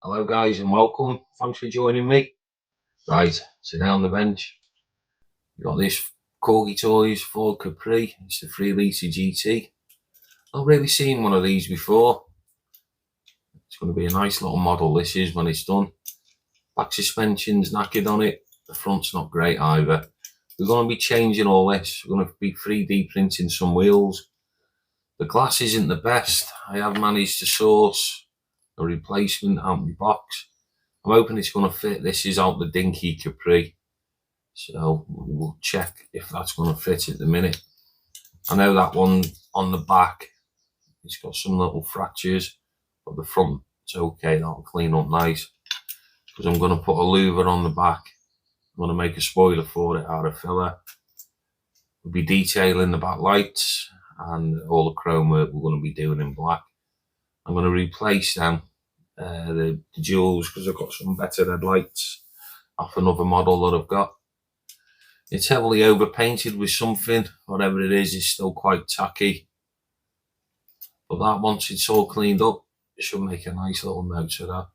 Hello guys and welcome, thanks for joining me. Right, today on the bench, we've got this Corgi Toys Ford Capri. It's the 3 litre GT. Not really seen one of these before. It's going to be a nice little model this is when it's done. Back suspension's knackered on it, the front's not great either. We're going to be changing all this, we're going to be 3D printing some wheels. The glass isn't the best. I have managed to source a replacement out of my box. I'm hoping it's going to fit. This is out the dinky Capri, so we'll check if that's going to fit at the minute. I know that one on the back, it's got some little fractures, but the front, it's okay, that'll clean up nice. Because I'm going to put a louver on the back. I'm going to make a spoiler for it out of filler. We'll be detailing the back lights and all the chrome work we're going to be doing in black. I'm going to replace them, the jewels, because I've got some better headlights off another model that I've got. It's heavily overpainted with something, whatever it is, it's still quite tacky. But that, once it's all cleaned up, it should make a nice little note of that.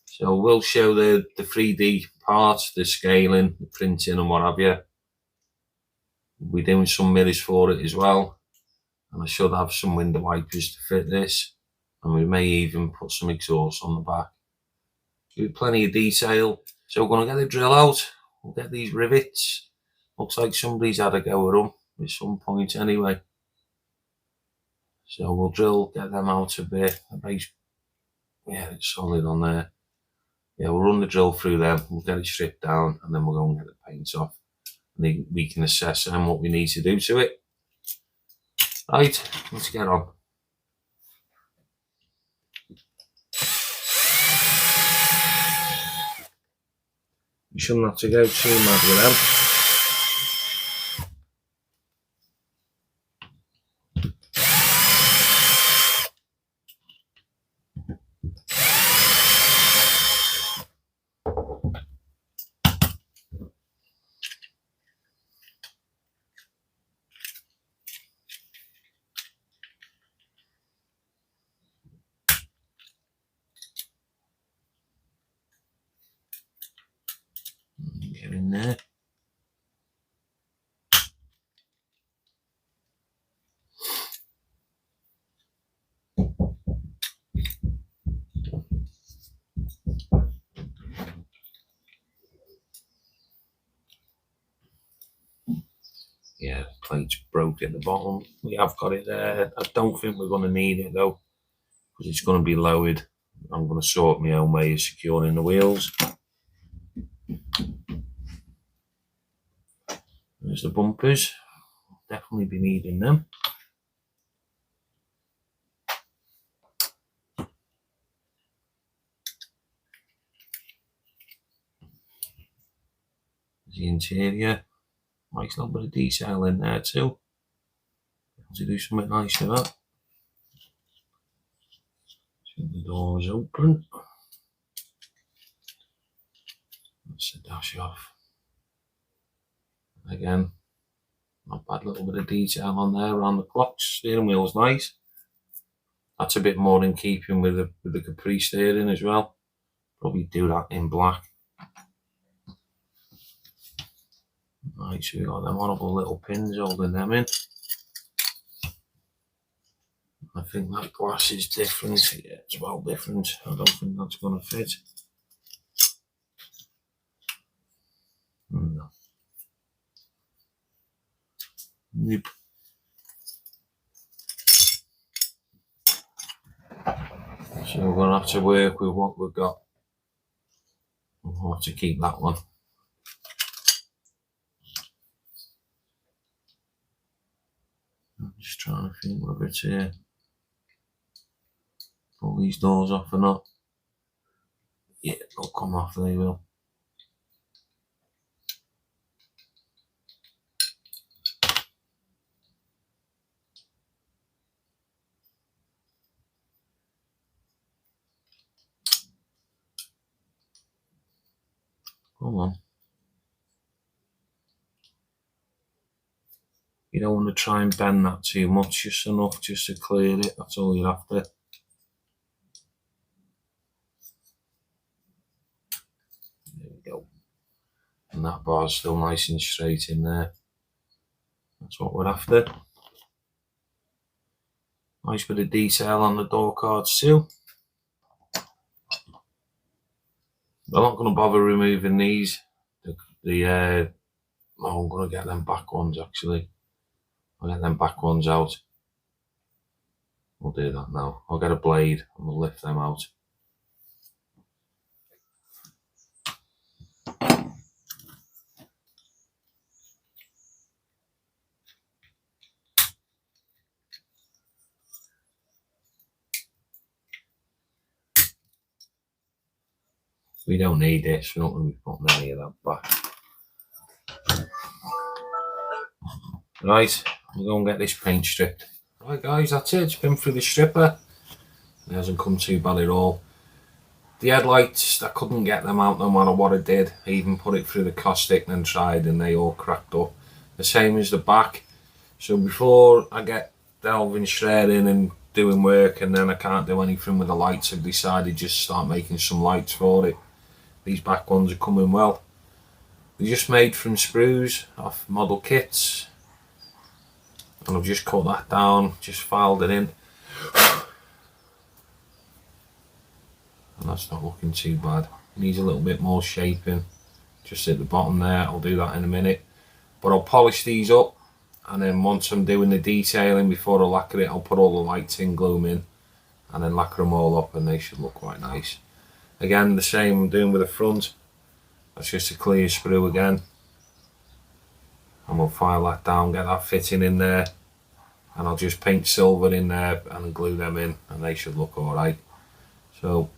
So we'll show the 3D parts, the scaling, the printing and what have you. We'll be doing some mirrors for it as well. And I should have some window wipers to fit this. And we may even put some exhaust on the back. With plenty of detail. So we're going to get the drill out. We'll get these rivets. Looks like somebody's had a go at them at some point anyway. So we'll drill, get them out a bit. The base, yeah, it's solid on there. Yeah, we'll run the drill through them. We'll get it stripped down and then we'll go and get the paint off. And then we can assess what we need to do to it. Right, let's get on. You shouldn't have to go too mad with them. Get in there. Yeah, plate's broke at the bottom. We have got it there. I don't think we're going to need it though, because it's going to be lowered. I'm going to sort my own way of securing the wheels. There's the bumpers. Definitely be needing them. There's the interior. Nice little bit of detail in there too. To do something nice to that. So the doors open. That's the dash off. Again, not bad, little bit of detail on there around the clocks. Steering wheel's nice. That's a bit more in keeping with the Capri steering as well. Probably do that in black. Right, so we got them horrible little pins holding them in. I think that glass is different. Yeah, it's well different. I don't think that's going to fit. No. Nope. So we're going to have to work with what we've got. We'll have to keep that one. I'm just trying to think whether it's here. Pull these doors off or not. Yeah, they'll come off, they will. Come on. You don't want to try and bend that too much, just enough just to clear it, that's all you're after. we go. And that bar's still nice and straight in there. That's what we're after. Nice bit of detail on the door cards too. I'm not going to bother removing these. I'm going to get them back ones actually. I'll get them back ones out. We'll do that now. I'll get a blade and we'll lift them out. We don't need this, we're not going to be putting any of that back. Right, we'll go and get this paint stripped. Right guys, that's it, it's been through the stripper. It hasn't come too bad at all. The headlights, I couldn't get them out no matter what I did. I even put it through the caustic and tried and they all cracked up. The same as the back. So before I get delving straight in and doing work and then I can't do anything with the lights, I've decided just start making some lights for it. These back ones are coming well. They're just made from sprues off model kits. And I've just cut that down, just filed it in. And that's not looking too bad. It needs a little bit more shaping. Just at the bottom there, I'll do that in a minute. But I'll polish these up. And then once I'm doing the detailing, before I lacquer it, I'll put all the lights in, glue them in. And then lacquer them all up and they should look quite nice. Again, the same I'm doing with the front. That's just a clear sprue again. And we'll file that down, get that fitting in there. And I'll just paint silver in there and glue them in and they should look alright. So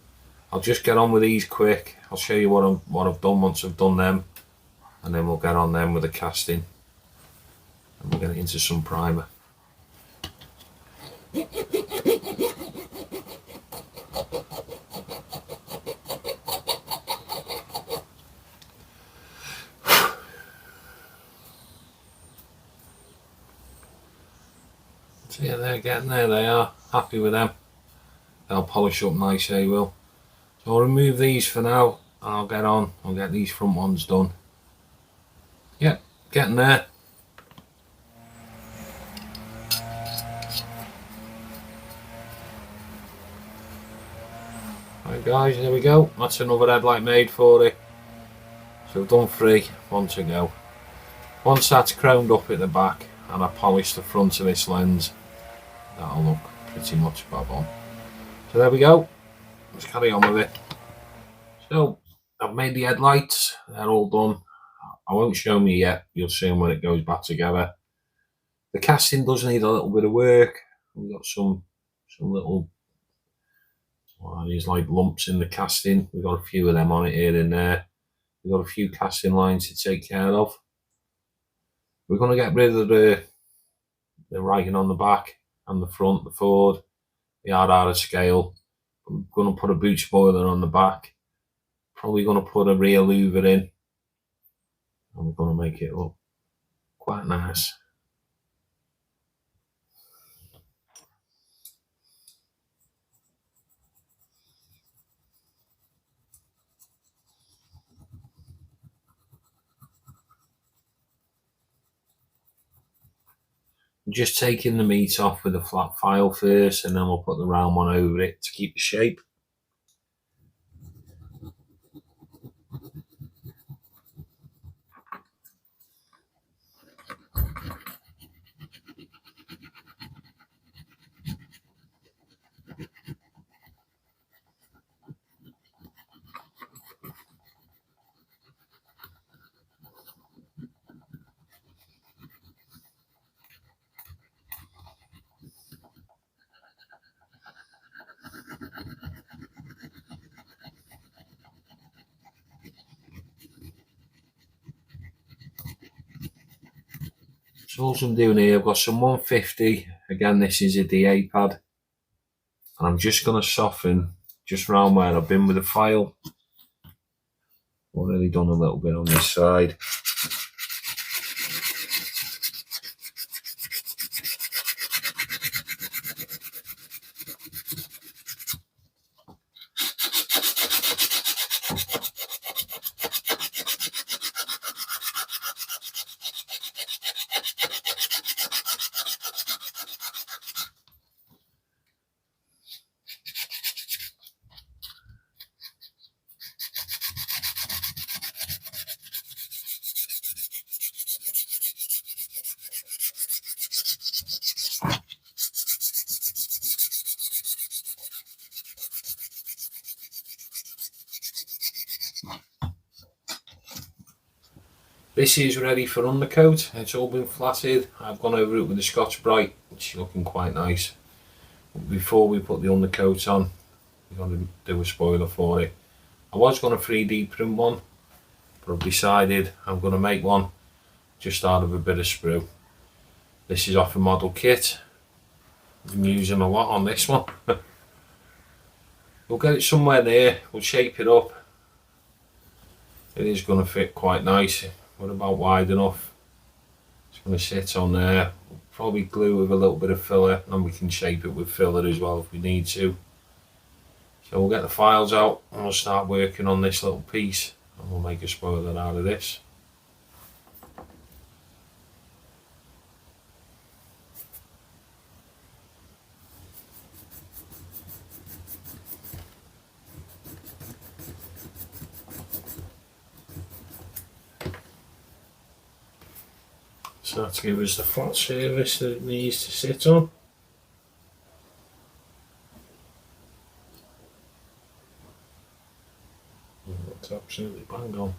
I'll just get on with these quick. I'll show you what I've done once I've done them. And then we'll get on them with the casting. And we'll get into some primer. So yeah, they're getting there, they are. Happy with them. They'll polish up nice, they will. So I'll remove these for now. I'll get on, I'll get these front ones done. Yep, getting there. Right guys, there we go. That's another headlight made for it. So I've done 3, 1 to go. Once that's chromed up at the back and I polish the front of this lens, that'll look pretty much bob on. So there we go. Let's carry on with it. So I've made the headlights, they're all done. I won't show them you yet, you'll see them when it goes back together. The casting does need a little bit of work. We've got some little, these like lumps in the casting. We've got a few of them on it here and there. We've got a few casting lines to take care of. We're going to get rid of the writing on the back and the front, the Ford. They are out of scale. I'm going to put a boot spoiler on the back. Probably going to put a rear louver in. And we're going to make it look quite nice. I'm just taking the meat off with a flat file first and then we'll put the round one over it to keep the shape. So all I'm doing here, I've got some 150, again this is a DA pad, and I'm just going to soften just round where I've been with the file. Already done a little bit on this side. This is ready for undercoat. It's all been flatted. I've gone over it with the Scotch Brite, which is looking quite nice. But before we put the undercoat on, we've got to do a spoiler for it. I was going to 3D print one, but I've decided I'm going to make one just out of a bit of sprue. This is off a model kit. I'm using a lot on this one. We'll get it somewhere there, we'll shape it up. It is going to fit quite nice. We're about wide enough. It's going to sit on there. We'll probably glue with a little bit of filler, and we can shape it with filler as well if we need to. So we'll get the files out and we'll start working on this little piece, and we'll make a spoiler out of this. So that gives us the flat surface that it needs to sit on. That's absolutely bang on.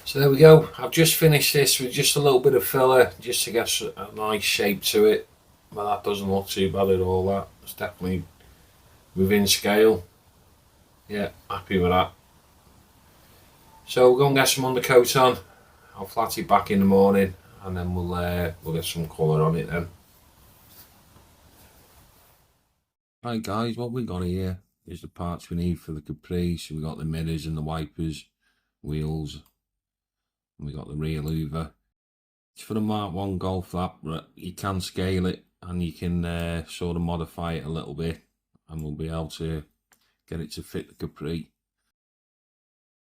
So there we go. I've just finished this with just a little bit of filler just to get a nice shape to it. Well, that doesn't look too bad at all. That it's definitely within scale. Yeah, happy with that. So we'll go and get some undercoat on. I'll flat it back in the morning, and then we'll get some colour on it then. Right guys, what we got here is the parts we need for the capri. So we got the mirrors and the wipers, wheels, and we got the rear louver. It's for the Mark 1 golf flap, but you can scale it and you can sort of modify it a little bit, and we'll be able to get it to fit the capri.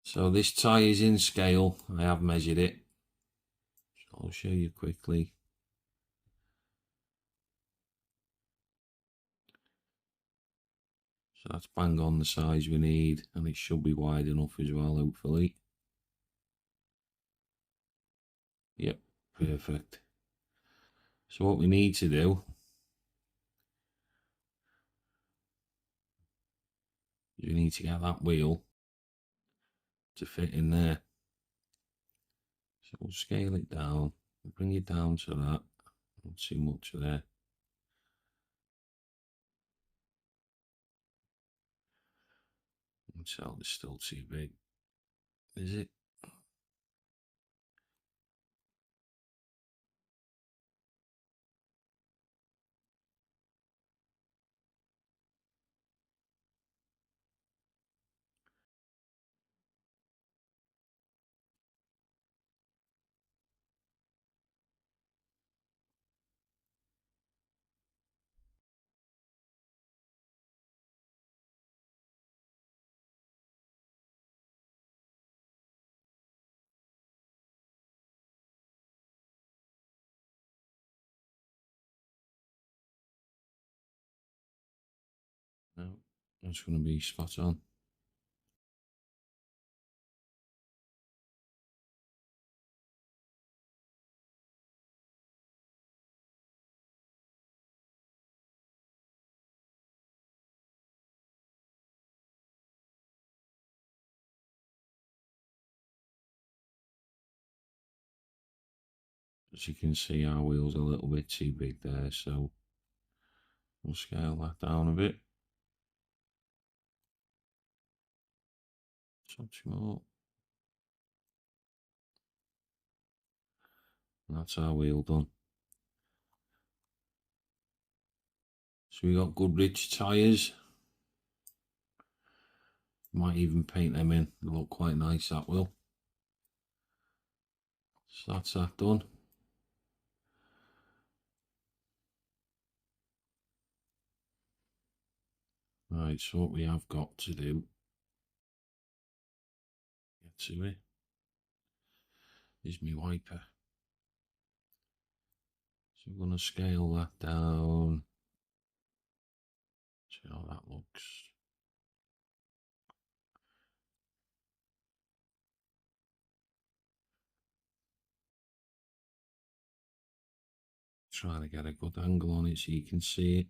So this tie is in scale. I have measured it. So I'll show you quickly. So that's bang on the size we need, and it should be wide enough as well, hopefully. Yep, perfect. So what we need to do is we need to get that wheel to fit in there. So we'll scale it down, bring it down to that, not too much there. So it's still too big, is it? No, that's going to be spot on. As you can see, our wheel's a little bit too big there, so we'll scale that down a bit. Touch more. And that's our wheel done. So we got good rich tyres. Might even paint them in. They look quite nice, that will. So that's that done. Right, so what we have got to do, get to it, is my wiper. So we're going to scale that down. See how that looks. Trying to get a good angle on it so you can see it.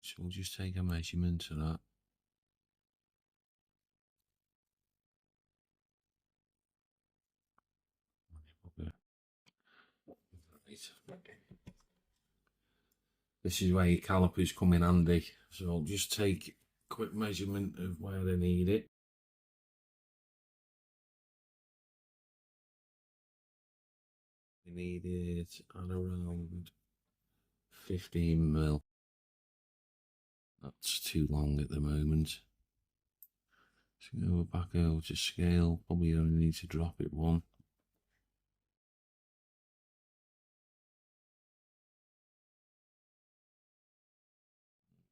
So we'll just take a measurement of that. This is where your calipers come in handy. So I'll just take a quick measurement of where I need it. We need it at around 15mm. That's too long at the moment. So go back over to scale. Probably only need to drop it one.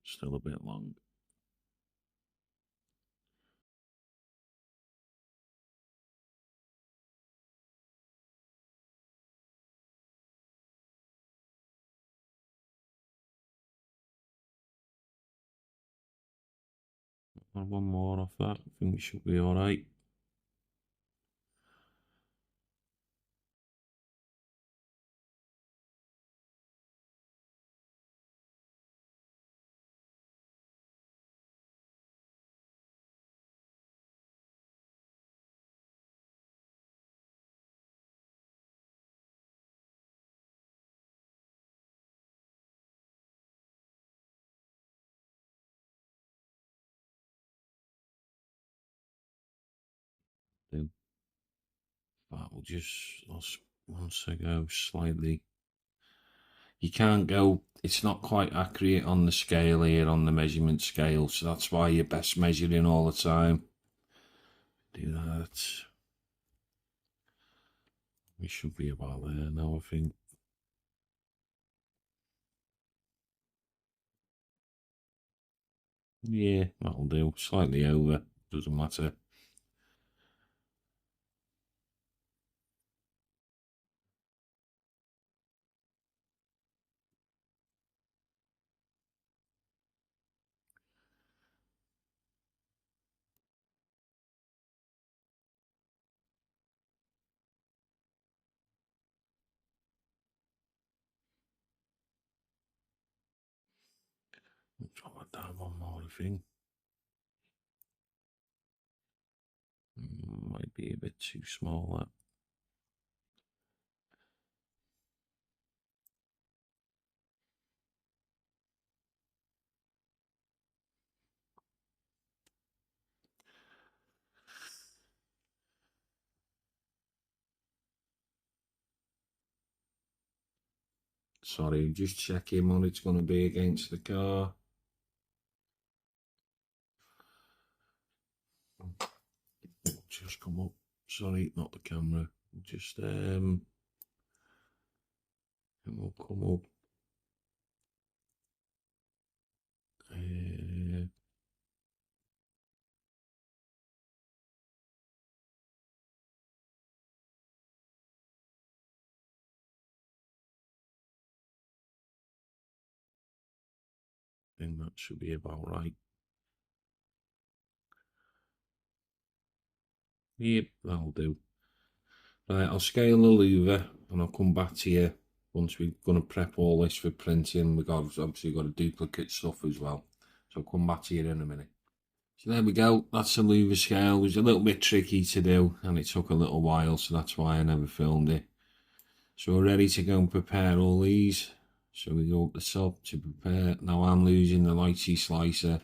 Still a bit long. And one more off that. I think we should be alright. That will just, once I go slightly, you can't go, it's not quite accurate on the scale here, on the measurement scale, so that's why you're best measuring all the time. Do that. We should be about there now, I think. Yeah, that'll do. Slightly over, doesn't matter. Drop it down one more, I think. Might be a bit too small, that. Sorry, just checking what it's going to be against the car. Just come up. Sorry, not the camera. Just and we'll come up. I think that should be about right. Yep, that'll do. Right, I'll scale the louver and I'll come back to you once we're going to prep all this for printing. We've got, obviously got a duplicate stuff as well. So I'll come back to you in a minute. So there we go, that's the louver scale. It was a little bit tricky to do and it took a little while, so that's why I never filmed it. So we're ready to go and prepare all these. So we go up the top to prepare. Now I'm losing the lighty slicer.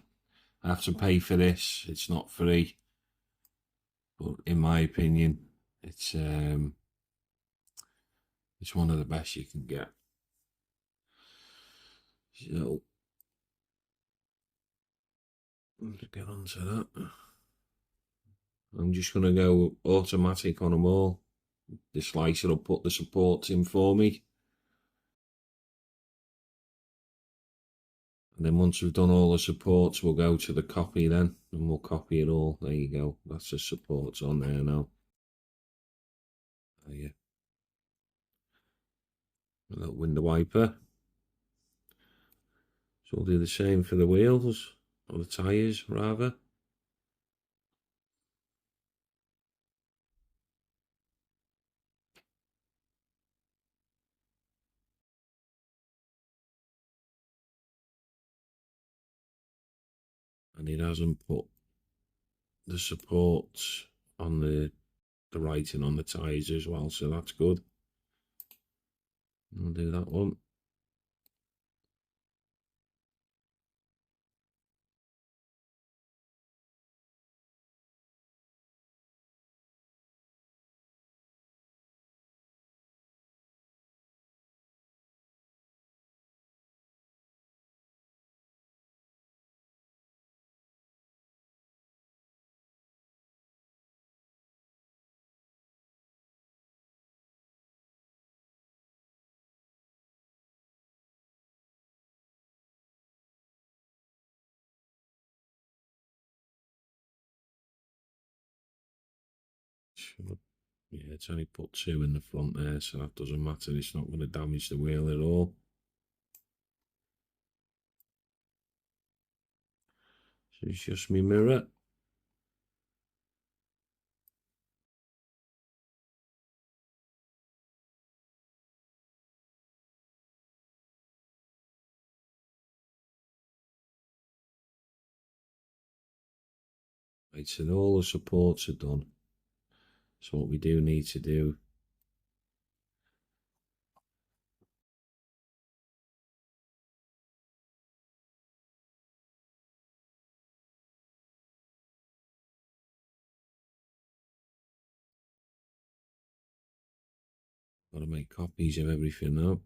I have to pay for this, it's not free. But in my opinion, it's one of the best you can get. So let's get onto that. I'm just going to go automatic on them all. The slicer will put the supports in for me. And then once we've done all the supports, we'll go to the copy then. And we'll copy it all. There you go. That's the supports on there now. There you. A little window wiper. So we'll do the same for the wheels. Or the tyres, rather. And it hasn't put the supports on the writing on the tyres as well, so that's good. I'll do that one. Yeah, it's only put 2 in the front there, so that doesn't matter. It's not going to damage the wheel at all. So it's just my mirror. Right, so all the supports are done. So what we do need to do, got to make copies of everything now.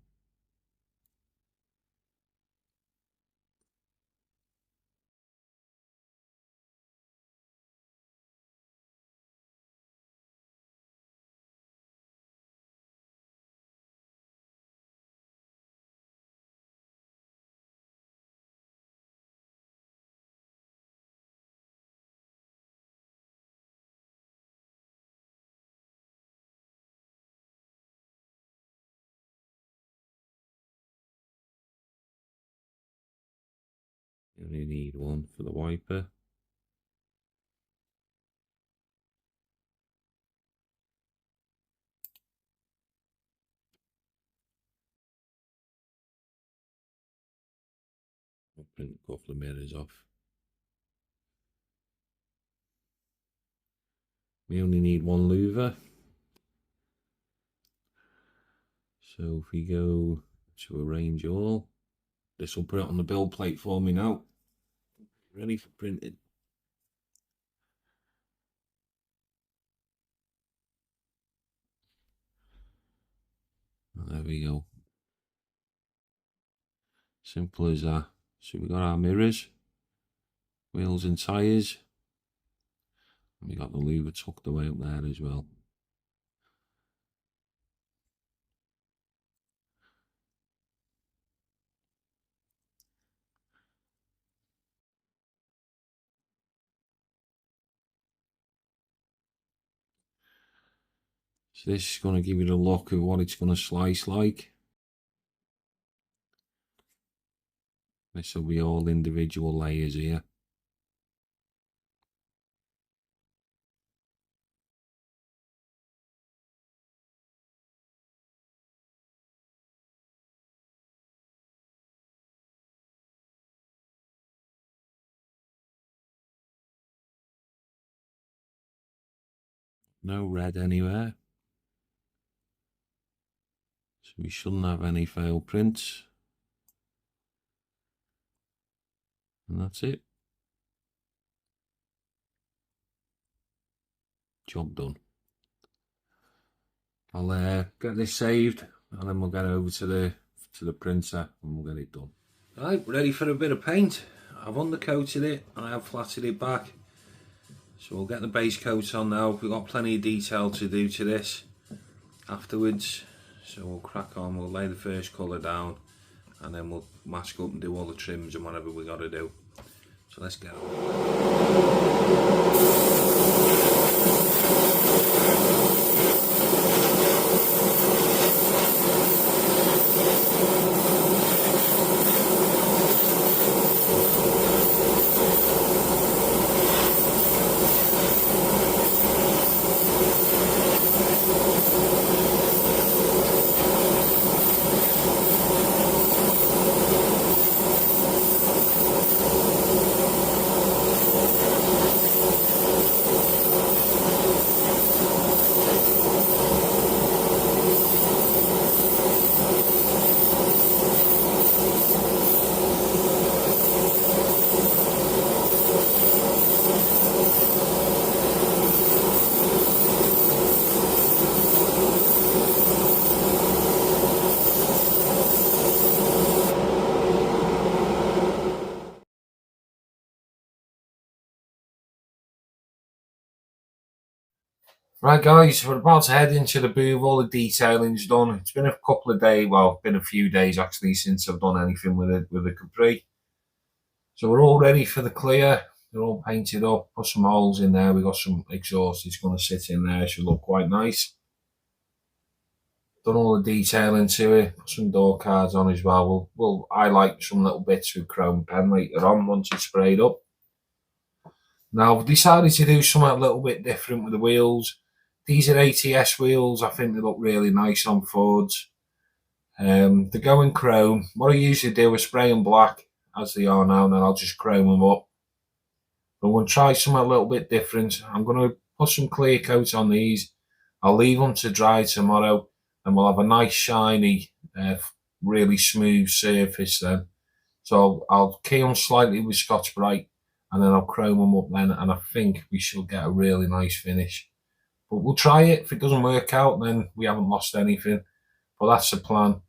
You only need one for the wiper. I'll print a couple of mirrors off. We only need one louver. So if we go to arrange all, this will put it on the build plate for me now. Ready for printing. There we go. Simple as that. So we got our mirrors, wheels and tyres. And we got the louver tucked away up there as well. So this is going to give you the look of what it's going to slice like. This will be all individual layers here. No red anywhere. So we shouldn't have any failed prints. And that's it. Job done. I'll get this saved and then we'll get over to the printer and we'll get it done. Right, ready for a bit of paint. I've undercoated it and I have flatted it back. So we'll get the base coat on now. We've got plenty of detail to do to this afterwards. So we'll crack on, we'll lay the first colour down and then we'll mask up and do all the trims and whatever we got to do. So let's get on. Right guys, we're about to head into the booth, all the detailing's done. It's been a couple of days, well, been a few days actually since I've done anything with the capri. So we're all ready for the clear, they're all painted up, put some holes in there, we've got some exhaust, it's going to sit in there, it should look quite nice. Done all the detailing to it, put some door cards on as well. We'll highlight some little bits with chrome pen later on once it's sprayed up. Now I've decided to do something a little bit different with the wheels. These are ATS wheels. I think they look really nice on Fords. They're going chrome. What I usually do is spray them black as they are now, and then I'll just chrome them up. But I'm going to try something a little bit different. I'm going to put some clear coat on these. I'll leave them to dry tomorrow, and we'll have a nice shiny, really smooth surface then. So I'll key them slightly with Scotch Brite, and then I'll chrome them up then, and I think we should get a really nice finish. But we'll try it. If it doesn't work out, then we haven't lost anything. But that's the plan.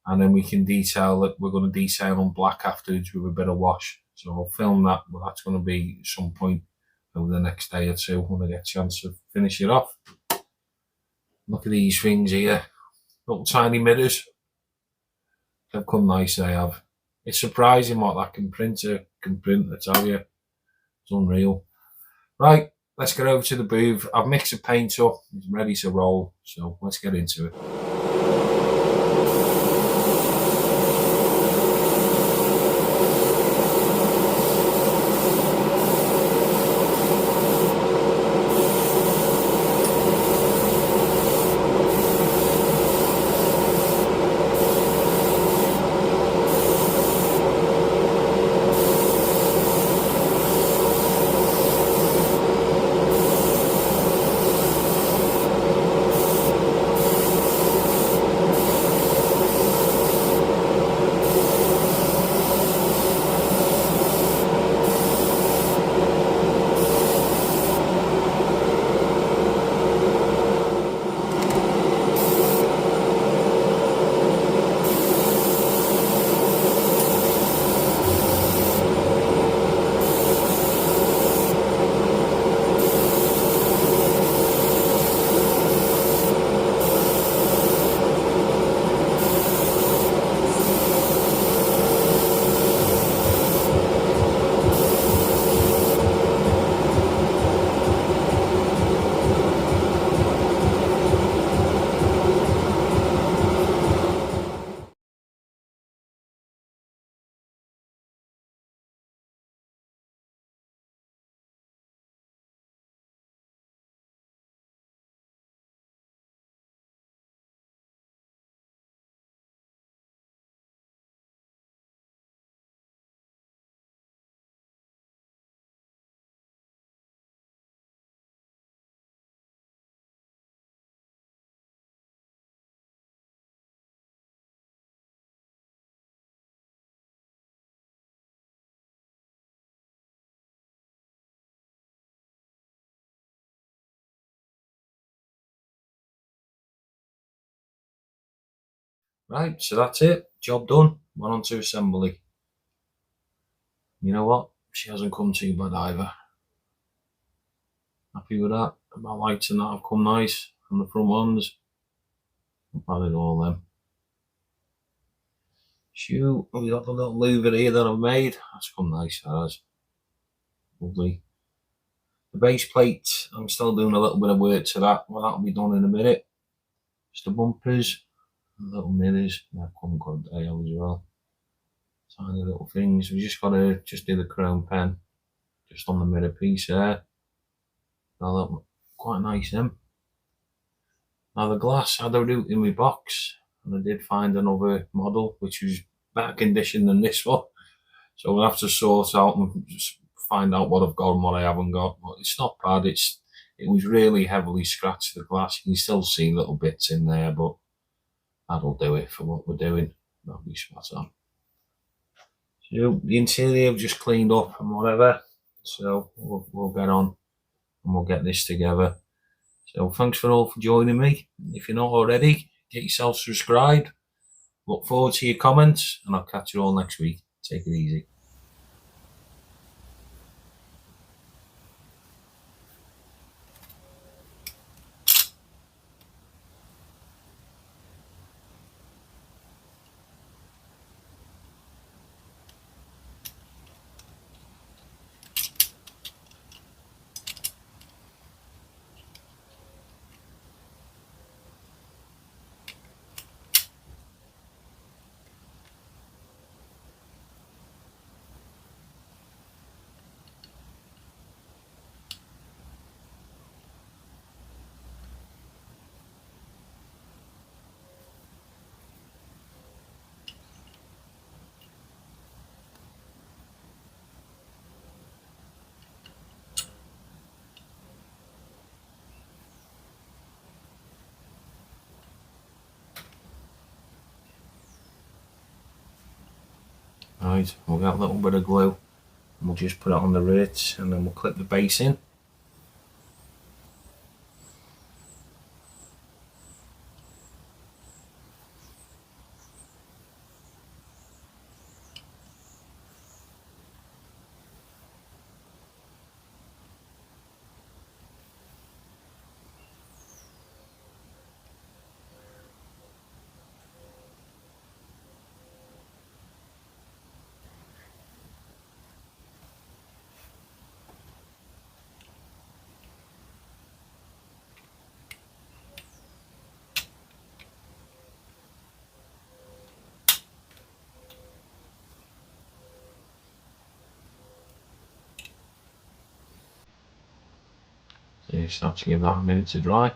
And then we can detail it. We're going to detail on black afterwards with a bit of wash. So I'll film that, but that's going to be some point over the next day or two when I get a chance to finish it off. Look at these things here. Little tiny mirrors. They've come nice, they have. It's surprising what that can print, I tell you. It's unreal. Right. Let's get over to the booth. I've mixed the paint up. It's ready to roll. So let's get into it. Right, so that's it. Job done. Went on to assembly. You know what? She hasn't come too bad either. Happy with that. My lights and that have come nice on the front ones. I've added all them. Shoe, we got the little louver here that I've made. That's come nice, that has. Lovely. The base plate, I'm still doing a little bit of work to that. Well, that'll be done in a minute. Just the bumpers, little mirrors. They've come good day as well. Tiny little things. We just got to do the chrome pen just on the mirror piece there. That'll look quite nice then. Now the glass, I had a route in my box and I did find another model which was better condition than this one. So we'll have to sort out and just find out what I've got and what I haven't got. But it's not bad. It was really heavily scratched, the glass. You can still see little bits in there, but that'll do it for what we're doing. That'll be spot on. So the interior I've just cleaned up and whatever. So we'll get on and we'll get this together. So thanks for all for joining me. If you're not already, get yourself subscribed. Look forward to your comments and I'll catch you all next week. Take it easy. Right, we'll get a little bit of glue and we'll just put it on the rivets and then we'll clip the base in. So you just have to give that a minute to dry.